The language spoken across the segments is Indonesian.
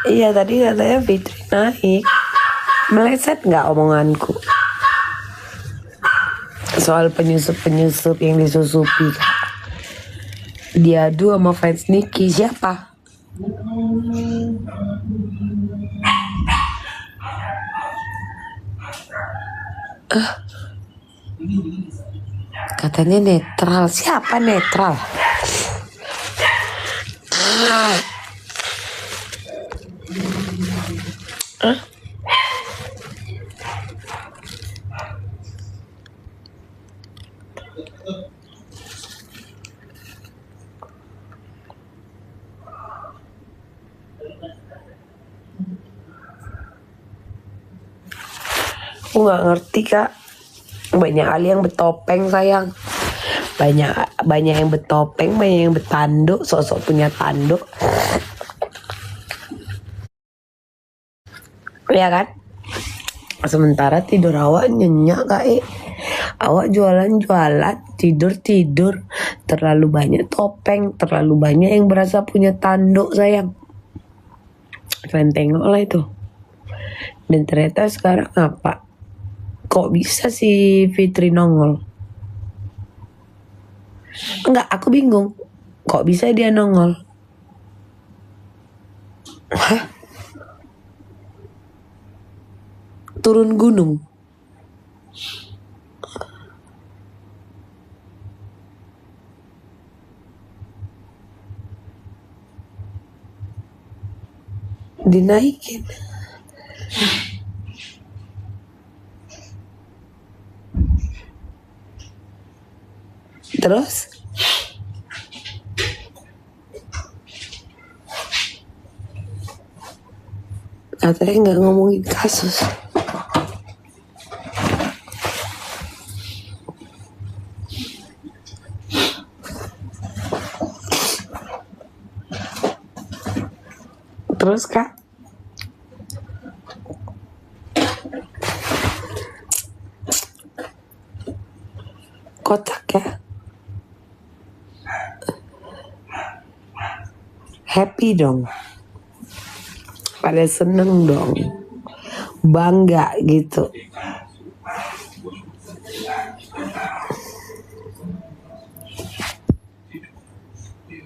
Iya tadi katanya Fitri naik. Meleset nggak omonganku soal penyusup yang disusupi? Diadu sama fans Nicky siapa? Katanya netral. Siapa netral? Aku nggak ngerti kak. Banyak kali yang bertopeng sayang. Banyak yang bertopeng, banyak yang bertanduk, sosok punya tanduk. Ya kan? Sementara tidur awak nyenyak kak. Awak jualan-jualan, tidur-tidur. Terlalu banyak topeng, terlalu banyak yang berasa punya tanduk sayang. Kalian tengoklah itu. Dan ternyata sekarang apa? Kok bisa si Fitri nongol? Enggak, aku bingung. Kok bisa dia nongol? Hah? Turun gunung? Dinaikin. Terus? Katanya nggak ngomongin kasus. Terus kak? Kotak ya? Happy dong. Pada seneng dong. Bangga gitu.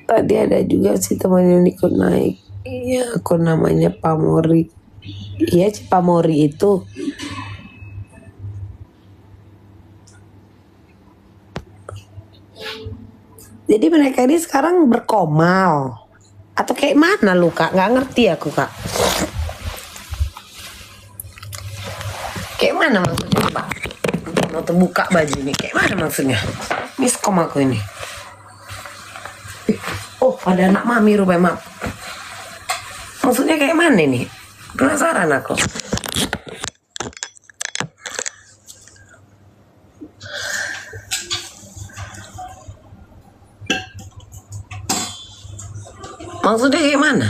Tadi ada juga sih teman yang ikut naik. Iya, aku namanya Pamori. Iya, Pamori itu. Jadi mereka ini sekarang berkomal. Atau kayak mana lu kak? Nggak ngerti aku kak. Kayak mana maksudnya pak? Mau terbuka baju ini. Kayak mana maksudnya? Miskom aku ini. Oh, ada anak mami rupanya, maaf. Maksudnya kayak mana nih? Penasaran aku. Maksudnya kayak mana?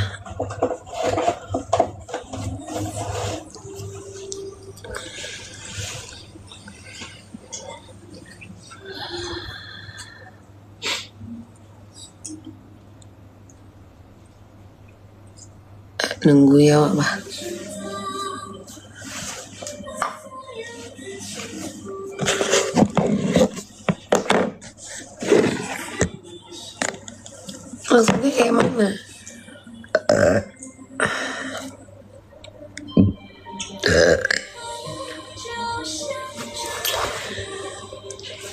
Nunggu ya pak. Maksudnya kayak mana?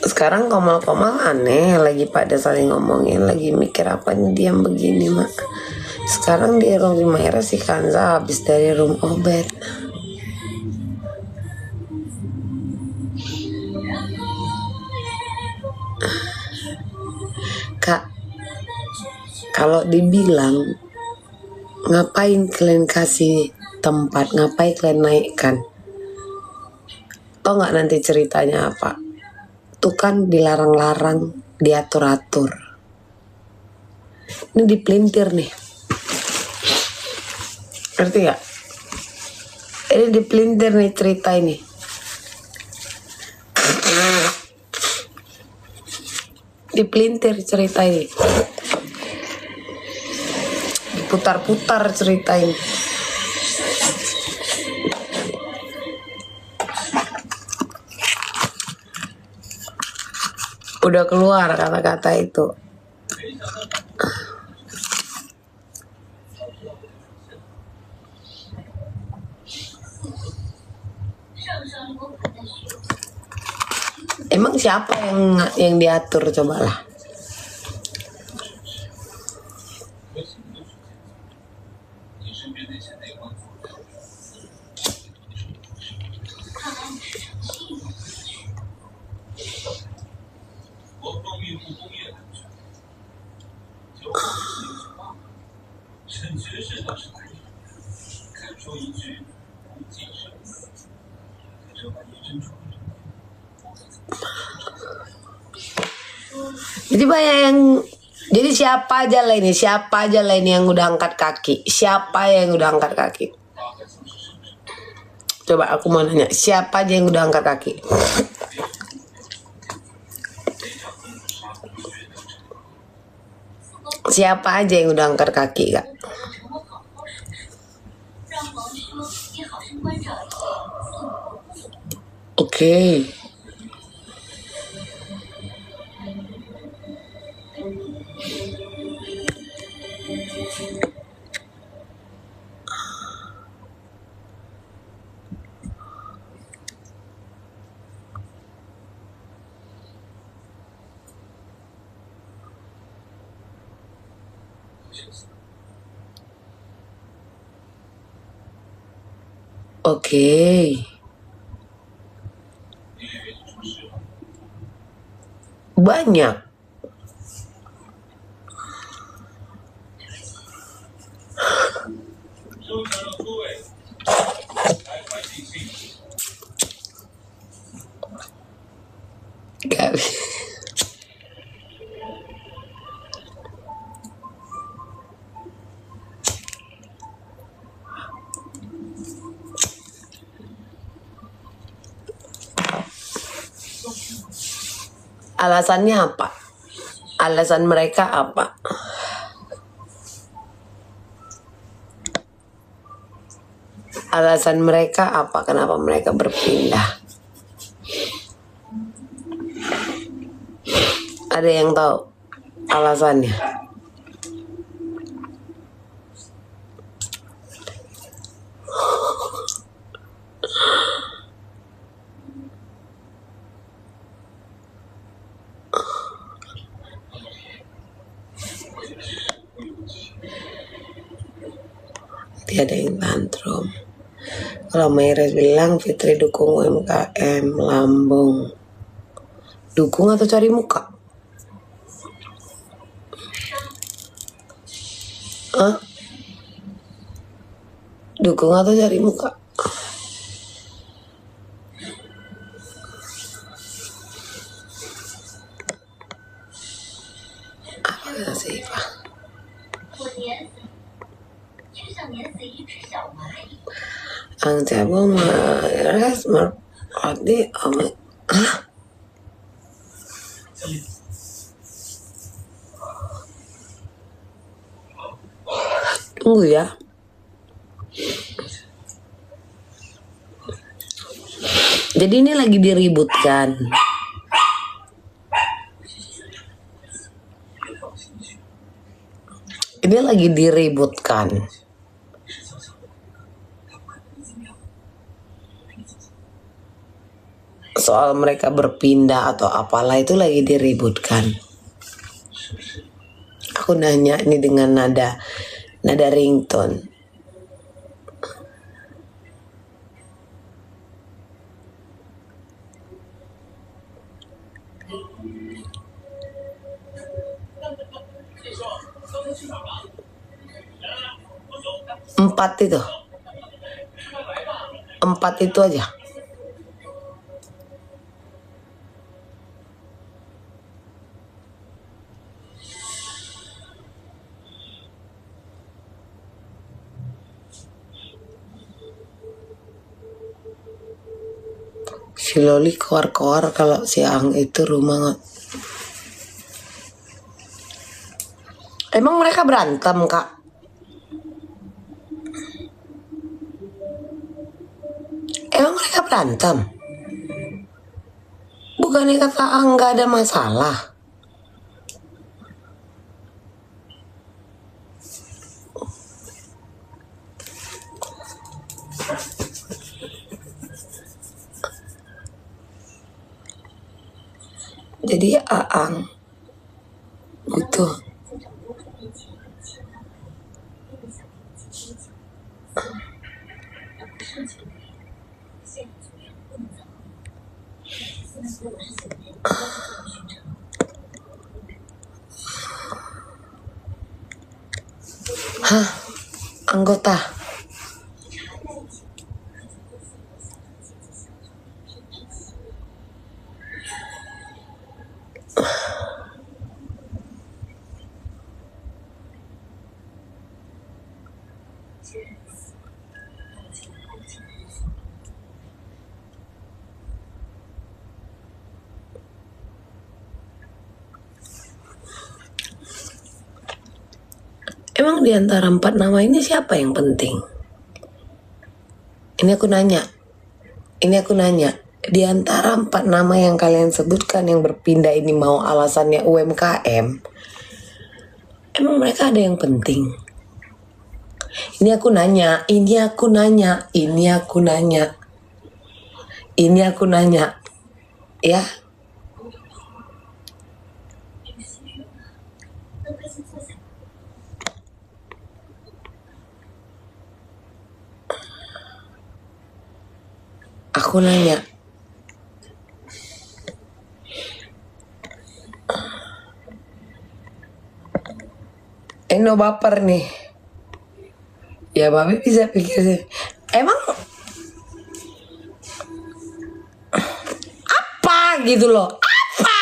Sekarang komal-komal aneh, lagi pada saling ngomongin, lagi mikir apa nih diam begini mak. Sekarang di room 5 si Kanza habis dari room obat. Kak, kalau dibilang ngapain kalian kasih tempat, ngapain kalian naikkan? Tau nggak nanti ceritanya apa? Tuh kan dilarang-larang, diatur-atur. Ini dipelintir nih. Ngerti gak? Ini dipelintir nih cerita ini. Dipelintir cerita ini. Diputar-putar cerita ini. Udah keluar kata-kata itu. Emang siapa yang diatur, cobalah. Jadi siapa aja lah ini yang udah angkat kaki? Siapa yang udah angkat kaki? Coba aku mau nanya, siapa aja yang udah angkat kaki? Siapa aja yang udah angkat kaki, Kak? Oke. Oke. Banyak. Gak. Alasannya apa? Alasan mereka apa? Alasan mereka apa? Kenapa mereka berpindah? Ada yang tahu alasannya? Tiada yang tantrum. Kalau Mayres bilang Fitri dukung UMKM Lambung. Dukung atau cari muka? Hah? Dukung atau cari muka? Apa sih, Pak? Ang Cabo Mayres merpati Hah? Tunggu ya. Jadi ini lagi diributkan. Ini lagi diributkan. Soal mereka berpindah atau apalah itu lagi diributkan. Aku nanya ini dengan nada ringtone. Empat itu aja. Si Loli keluar kalau siang itu rumah. Emang mereka berantem, Kak? Emang mereka berantem? bukannya kata nggak ada masalah. Jadi Aang butuh anggota. Emang di antara 4 nama ini siapa yang penting? Ini aku nanya. Di antara 4 nama yang kalian sebutkan yang berpindah ini mau alasannya UMKM, emang mereka ada yang penting? Ini aku nanya. Ya. Aku nanya. Eno baper nih. Ya Babi bisa pikir sih. Emang apa gitu loh? Apa?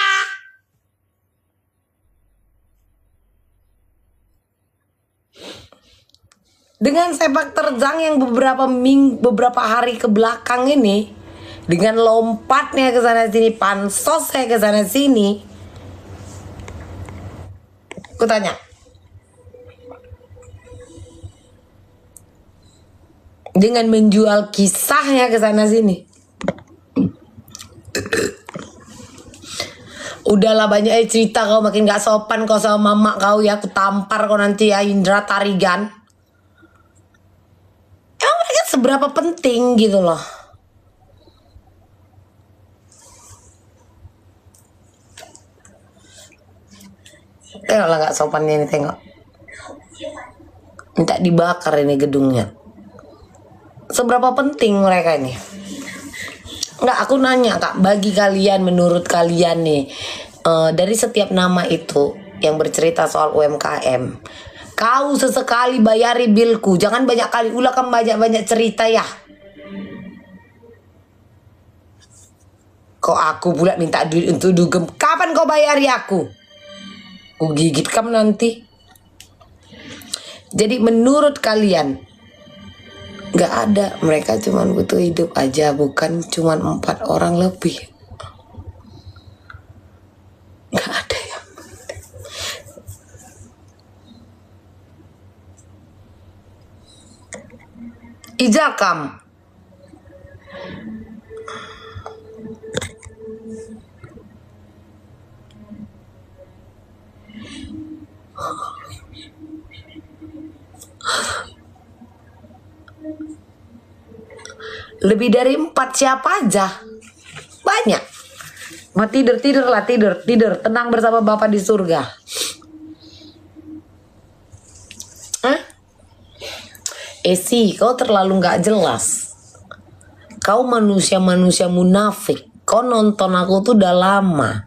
Dengan sepak terjang yang beberapa hari ke belakang ini, dengan lompatnya ke sana sini, pansosnya ke sana sini, aku tanya, dengan menjual kisahnya ke sana sini, udahlah banyak cerita kau, makin gak sopan kau sama mama kau ya, aku tampar kau nanti ya Indra Tarigan. Emang mereka seberapa penting gitu loh? Tengoklah gak sopannya ini, tengok. Minta dibakar ini gedungnya. Seberapa penting mereka ini? Enggak, aku nanya Kak, bagi kalian, menurut kalian nih, dari setiap nama itu yang bercerita soal UMKM, kau sesekali bayari bilku, jangan banyak kali ulah, kan banyak-banyak cerita ya. Kok aku pula minta duit untuk dugem, kapan kau bayari aku? Aku gigit kamu nanti. Jadi menurut kalian, gak ada, mereka cuma butuh hidup aja, bukan cuma 4 orang lebih. Gak ada yang Ijakam. Lebih dari 4 siapa aja? Banyak. Mau tidur, tenang bersama Bapak di surga. Esi, kau terlalu gak jelas. Kau manusia munafik. Kau nonton aku tuh udah lama.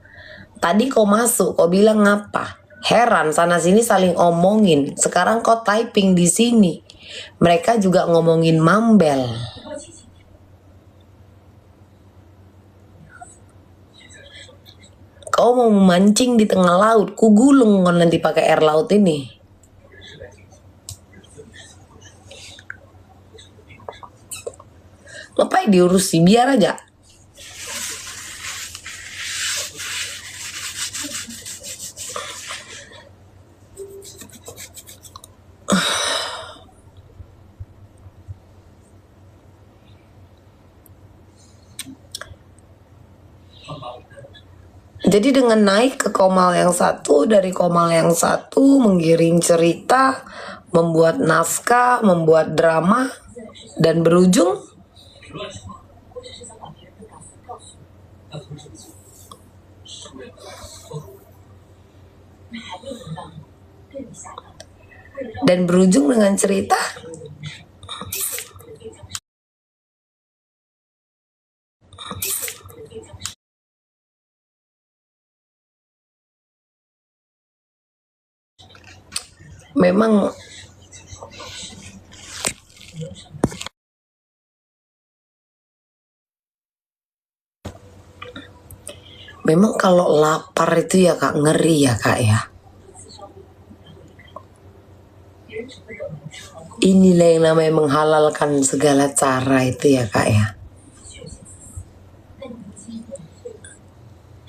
Tadi kau masuk, kau bilang apa? Heran, sana sini saling omongin. Sekarang kau typing di sini. Mereka juga ngomongin Mambel. Kau mau memancing di tengah laut, ku gulung kau nanti pakai air laut ini. Ngapain diurusi, biar aja. Jadi dengan naik ke komal yang satu, dari komal yang satu menggiring cerita, membuat naskah, membuat drama, dan berujung dengan cerita memang kalau lapar itu ya Kak, ngeri ya Kak ya. Inilah yang namanya menghalalkan segala cara itu ya Kak ya.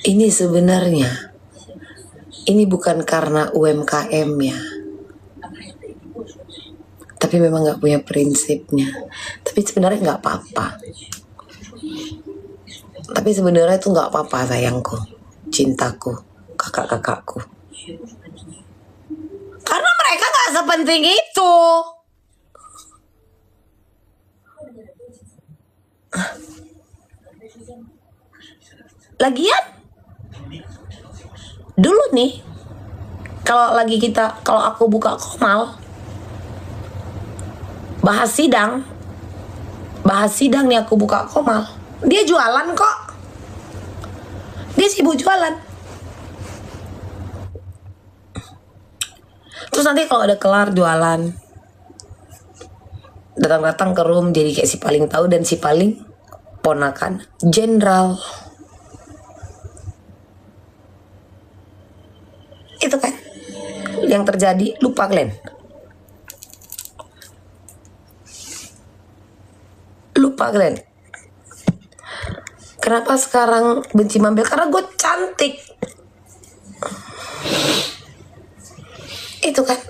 Ini sebenarnya, ini bukan karena UMKM ya, tapi memang nggak punya prinsipnya. Tapi sebenarnya nggak apa-apa. Tapi sebenarnya itu nggak apa-apa sayangku, cintaku, kakak-kakakku. Karena mereka nggak sepenting itu. Lagian dulu nih, kalau aku buka komal, bahas sidang nih, aku buka komal, dia jualan kok, dia sibuk jualan. Terus nanti kalau ada kelar jualan, datang ke room jadi kayak si paling tahu, dan si paling ponakan jenderal. Itu kan yang terjadi. Lupa Glenn, kenapa sekarang benci Mambel? Karena gue cantik. Itu kan.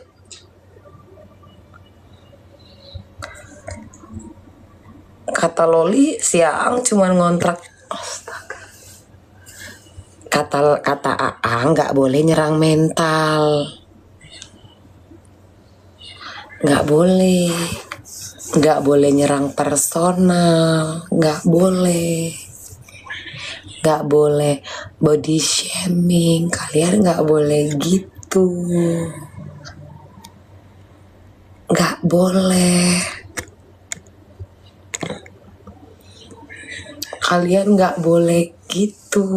Kata Loli, si Aang cuman ngontrak. Astaga. Kata Aang nggak boleh nyerang mental. Nggak boleh nyerang personal. Nggak boleh body shaming. Kalian nggak boleh gitu. Nggak boleh. Kalian nggak boleh gitu.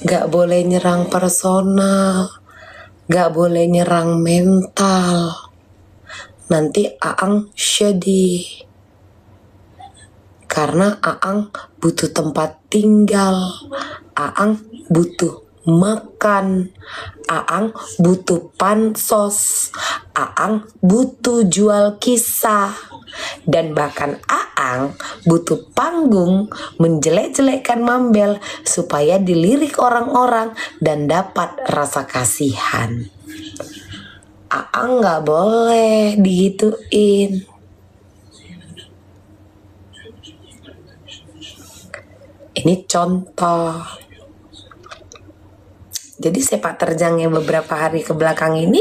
Nggak boleh nyerang personal. Nggak boleh nyerang mental. Nanti Aang sedih. Karena Aang butuh tempat tinggal. Aang butuh makan. Aang butuh pansos. Aang butuh jual kisah. Dan bahkan Aang butuh panggung menjelek-jelekkan Mambel supaya dilirik orang-orang dan dapat rasa kasihan. Aang nggak boleh digituin. Ini contoh. Jadi sepak terjangnya beberapa hari ke belakang ini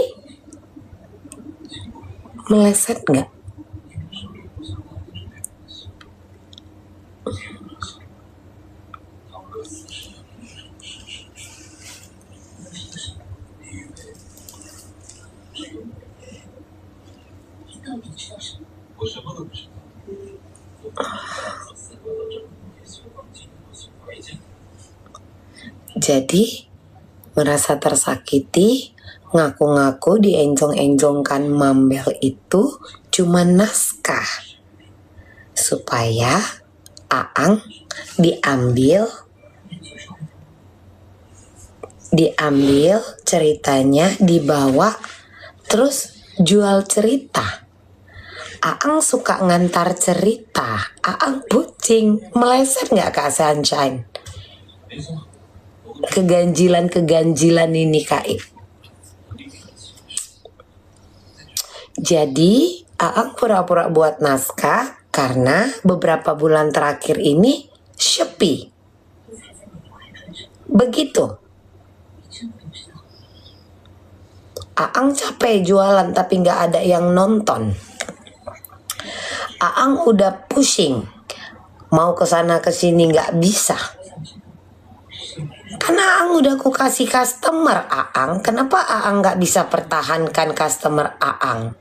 meleset nggak? Jadi merasa tersakiti, ngaku-ngaku dienjong-enjongkan Mambel itu cuma naskah supaya Aang diambil ceritanya, dibawa terus jual cerita. Aang suka ngantar cerita. Aang bucing. Meleset nggak Kak Sunshine? Keganjilan ini Kak. Jadi Aang pura-pura buat naskah karena beberapa bulan terakhir ini sepi. Begitu. Aang capek jualan tapi nggak ada yang nonton. Aang udah pusing, mau kesana kesini nggak bisa. Karena Aang udah ku kasih customer Aang, kenapa Aang nggak bisa pertahankan customer Aang?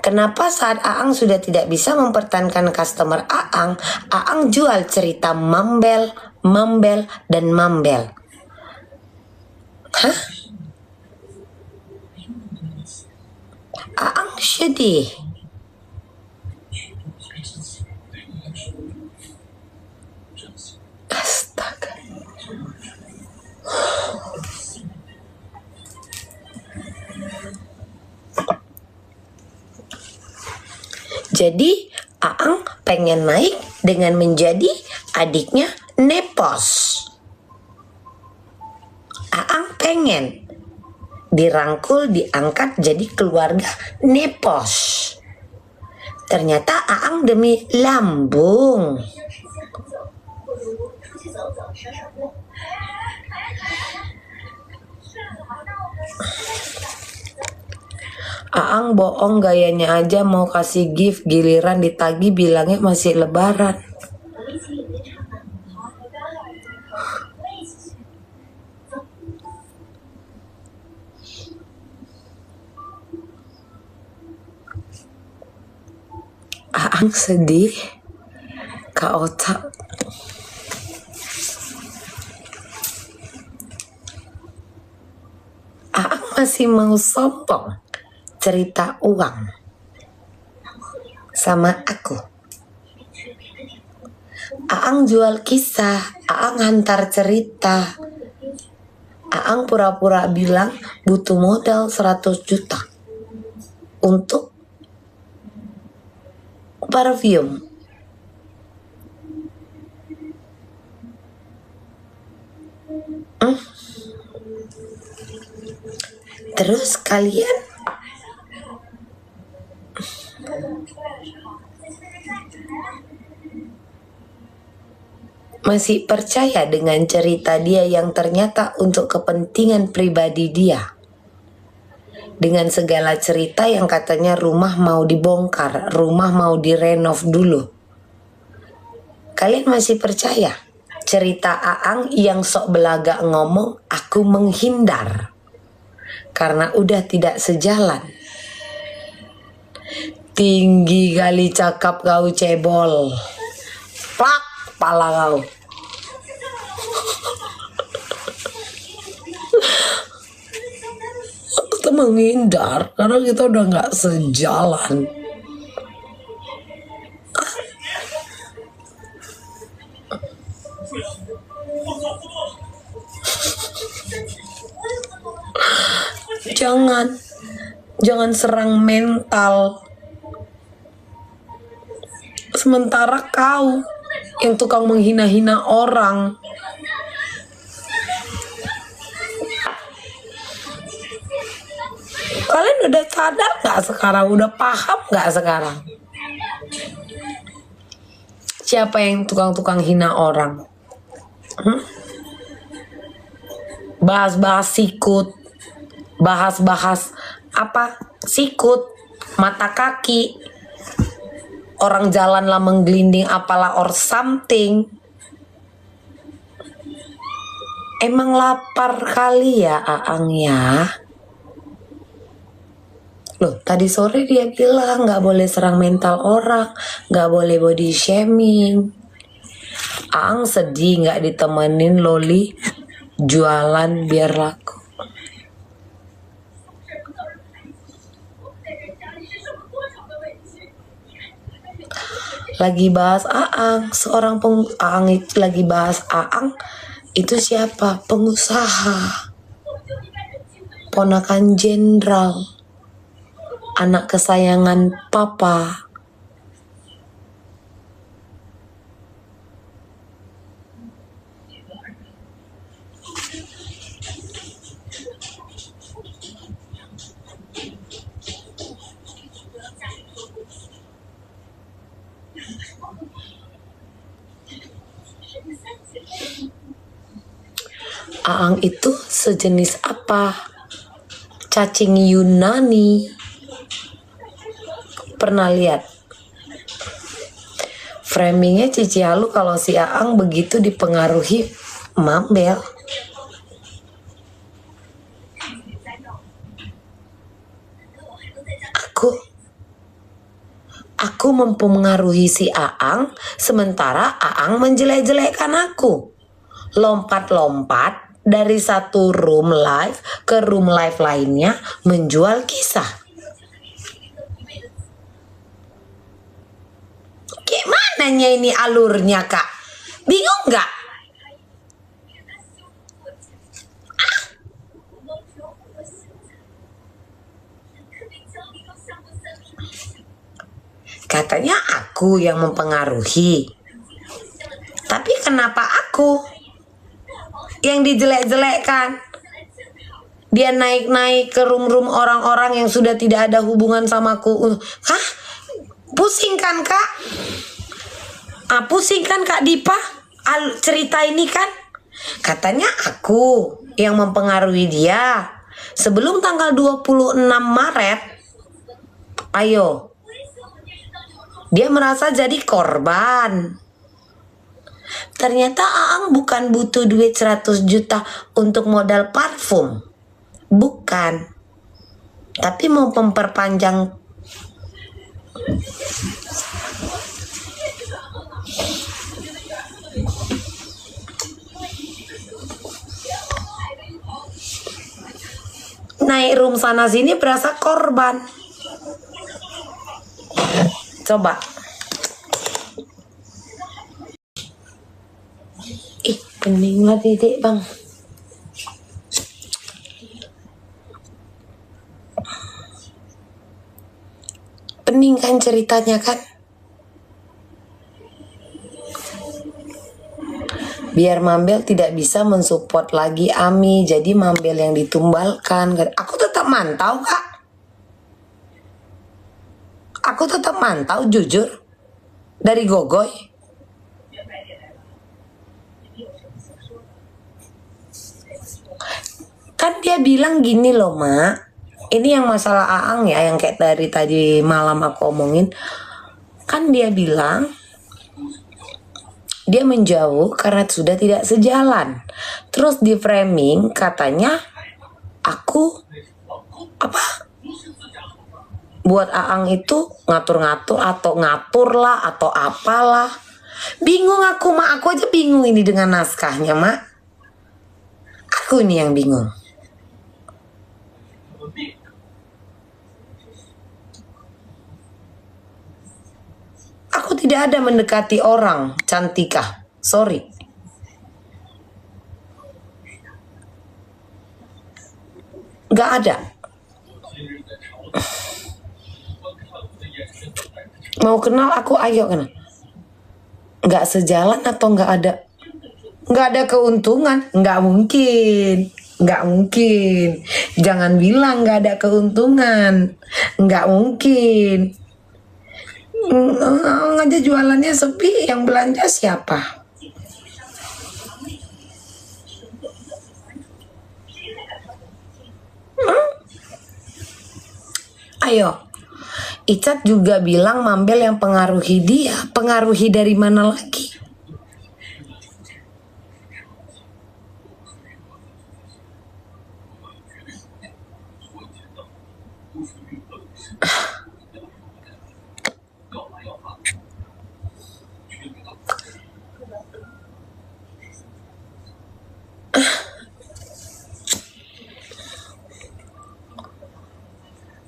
Kenapa saat Aang sudah tidak bisa mempertahankan customer Aang, Aang jual cerita Mambel, dan Mambel? Hah? Aang sedih. Astaga. Jadi Aang pengen naik dengan menjadi adiknya Nepos. Aang pengen dirangkul, diangkat jadi keluarga Nepos. Ternyata Aang demi lambung. Aang bohong gayanya aja mau kasih gift, giliran ditagih bilangnya masih lebaran. Aang sedih, Kak Otak. Aang masih mau sombong cerita uang sama aku. Aang jual kisah, Aang hantar cerita. Aang pura-pura bilang butuh modal 100 juta untuk parfum. Terus kalian masih percaya dengan cerita dia yang ternyata untuk kepentingan pribadi dia? Dengan segala cerita yang katanya rumah mau dibongkar, rumah mau direnov dulu. Kalian masih percaya? Cerita Aang yang sok belaga ngomong, aku menghindar karena udah tidak sejalan. Tinggi kali cakap kau cebol. Plak kepala kau. Kita menghindar karena kita udah nggak sejalan. Jangan serang mental. Sementara kau yang tukang menghina-hina orang. Kalian udah sadar gak sekarang? Udah paham gak sekarang? Siapa yang tukang-tukang hina orang? Bahas-bahas sikut, bahas-bahas apa? Sikut, mata kaki, orang jalan lah menggelinding apalah or something. Emang lapar kali ya Aang ya? Loh, tadi sore dia bilang gak boleh serang mental orang, gak boleh body shaming. Aang sedih gak ditemenin Loli jualan biar laku. Lagi bahas Aang, seorang Aang itu lagi bahas Aang, itu siapa? Pengusaha, ponakan jenderal, anak kesayangan papa. Aang itu sejenis apa? Cacing Yunani. Pernah lihat? Framingnya Cici Halu kalau si Aang begitu dipengaruhi Mabel. Aku mempengaruhi si Aang, sementara Aang menjelek-jelekkan aku. Lompat-lompat dari satu room live ke room live lainnya menjual kisah. Gimananya ini alurnya, Kak? Bingung nggak? Katanya aku yang mempengaruhi. Tapi kenapa aku yang dijelek-jelekkan? Dia naik-naik ke room-room orang-orang yang sudah tidak ada hubungan samaku. Hah? Pusing kan, Kak? Pusing kan, Kak Dipa? Cerita ini kan? Katanya aku yang mempengaruhi dia. Sebelum tanggal 26 Maret, ayo, dia merasa jadi korban. Ternyata Aang bukan butuh duit 100 juta untuk modal parfum. Bukan. Tapi mau memperpanjang. Naik room sana sini berasa korban. Coba. Pening lah titik, Bang. Pening kan ceritanya kan? Biar Mabel tidak bisa mensupport lagi Ami, jadi Mabel yang ditumbalkan. Aku tetap mantau, Kak. Aku tetap mantau, jujur. Dari Gogoy. Kan dia bilang gini loh, Mak. Ini yang masalah Aang ya, yang kayak dari tadi malam aku omongin. Kan dia bilang dia menjauh karena sudah tidak sejalan. Terus di framing katanya aku buat Aang itu ngatur-ngatur atau ngatur lah atau apalah. Bingung aku, Mak. Aku aja bingung ini dengan naskahnya, Mak. Aku nih yang bingung. Aku tidak ada mendekati orang, Cantika. Sorry. Gak ada. Mau kenal aku, ayo kenal. Gak sejalan atau gak ada? Gak ada keuntungan. Gak mungkin. Gak mungkin. Jangan bilang gak ada keuntungan. Gak mungkin. Aja jualannya sepi, yang belanja siapa? Ayo, Icat juga bilang Mabel yang pengaruhi dia. Pengaruhi dari mana lagi?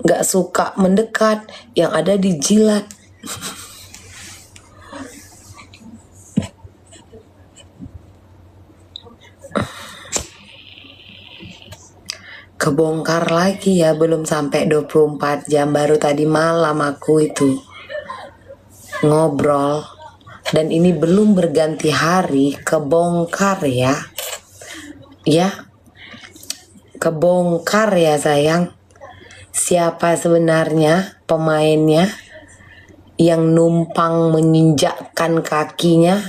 Gak suka mendekat, yang ada dijilat. Kebongkar lagi ya, belum sampai 24 jam, baru tadi malam aku itu ngobrol. Dan ini belum berganti hari, kebongkar ya. Ya, kebongkar ya sayang. Siapa sebenarnya pemainnya yang numpang menginjakkan kakinya